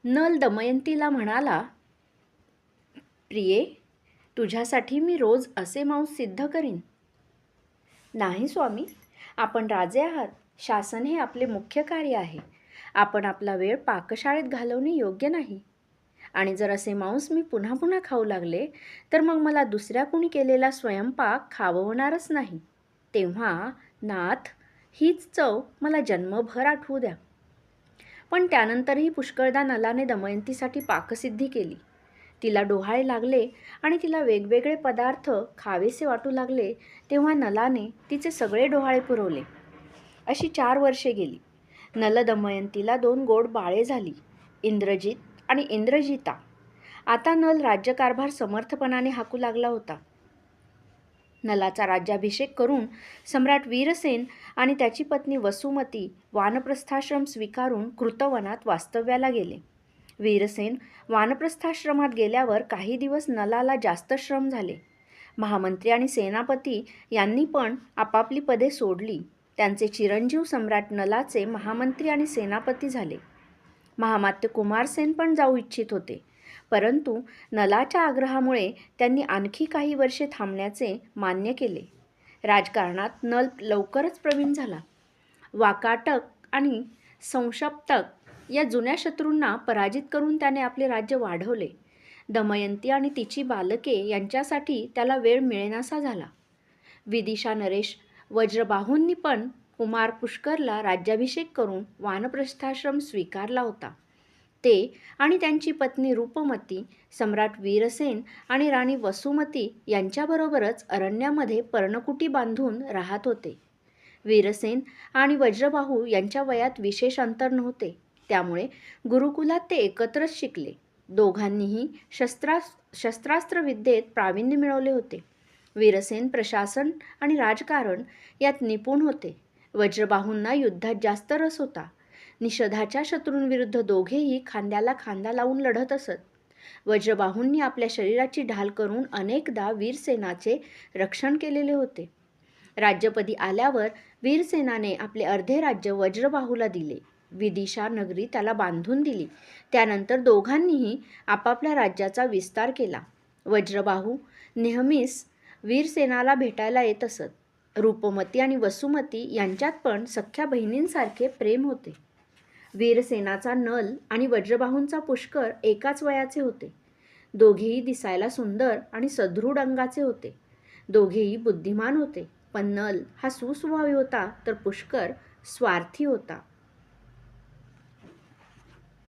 Null दमयंतीला म्हणाला, प्रिये, तुझ्यासाठी मी रोज असे मांस सिद्ध करीन. नाही स्वामी, आपण राजे आहात. शासन हे आपले मुख्य कार्य आहे. आपण आपला वेळ पाकशाळेत घालवणे योग्य नाही. आणि जर असे मांस मी पुन्हा पुन्हा खाऊ लागले तर मग मला दुसऱ्या कुणी केलेला स्वयंपाक खाववणारच नाही. तेव्हा नाथ, हीच चव मला जन्मभर आठवू द्या. पण त्यानंतरही पुष्कळदा नलाने दमयंतीसाठी पाकसिद्धी केली. तिला डोहाळे लागले आणि तिला वेगवेगळे पदार्थ खावेसे वाटू लागले तेव्हा नलाने तिचे सगळे डोहाळे पुरवले. अशी 4 वर्षे गेली. नल दमयंतीला 2 गोड बाळे झाली, इंद्रजित आणि इंद्रजिता. आता नल राज्यकारभार समर्थपणाने हाकू लागला होता. नलाचा राज्याभिषेक करून सम्राट वीरसेन आणि त्याची पत्नी वसुमती वानप्रस्थाश्रम स्वीकारून कृतवनात वास्तव्याला गेले. वीरसेन वानप्रस्थाश्रमात गेल्यावर काही दिवस नलाला जास्त श्रम झाले. महामंत्री आणि सेनापती यांनी पण आपापली पदे सोडली. त्यांचे चिरंजीव सम्राट नलाचे महामंत्री आणि सेनापती झाले. महामात्य कुमारसेन पण जाऊ इच्छित होते, परंतु नलाच्या आग्रहामुळे त्यांनी आणखी काही वर्षे थांबण्याचे मान्य केले. राजकारणात नल लवकरच प्रवीण झाला. वाकाटक आणि संशप्तक या जुन्या शत्रूंना पराजित करून त्याने आपले राज्य वाढवले. दमयंती आणि तिची बालके यांच्यासाठी त्याला वेळ मिळेनासा झाला. विदिशा, नरेश, वज्रबाहूंनी पण कुमार पुष्करला राज्याभिषेक करून वानप्रस्थाश्रम स्वीकारला होता. ते आणि त्यांची पत्नी रूपमती सम्राट वीरसेन आणि राणी वसुमती यांच्याबरोबरच अरण्यामध्ये पर्णकुटी बांधून राहत होते. वीरसेन आणि वज्रबाहू यांच्या वयात विशेष अंतर नव्हते, त्यामुळे गुरुकुलात ते एकत्रच शिकले. दोघांनीही शस्त्रास्त्र विद्येत प्रावीण्य मिळवले होते. वीरसेन प्रशासन आणि राजकारण यात निपुण होते. वज्रबाहूंना युद्धात जास्त रस होता. निषधाच्या शत्रूंविरुद्ध दोघेही खांद्याला खांदा लावून लढत असत. वज्रबाहूंनी आपल्या शरीराची ढाल करून अनेकदा वीरसेनाचे रक्षण केलेले होते. राज्यपदी आल्यावर वीरसेनाने आपले अर्धे राज्य वज्रबाहूला दिले. विदिशा नगरी त्याला बांधून दिली. त्यानंतर दोघांनीही आपापल्या राज्याचा विस्तार केला. वज्रबाहू नेहमीच वीरसेनाला भेटायला येत असत. रूपमती आणि वसुमती यांच्यात पण सख्या बहिणींसारखे प्रेम होते. वीरसेनाचा नल आणि वज्रबाहूंचा पुष्कर एकाच वयाचे होते. दोघेही दिसायला सुंदर आणि सदृढ अंगाचे होते. दोघेही बुद्धिमान होते, पण नल हा सुस्वभावी होता तर पुष्कर स्वार्थी होता.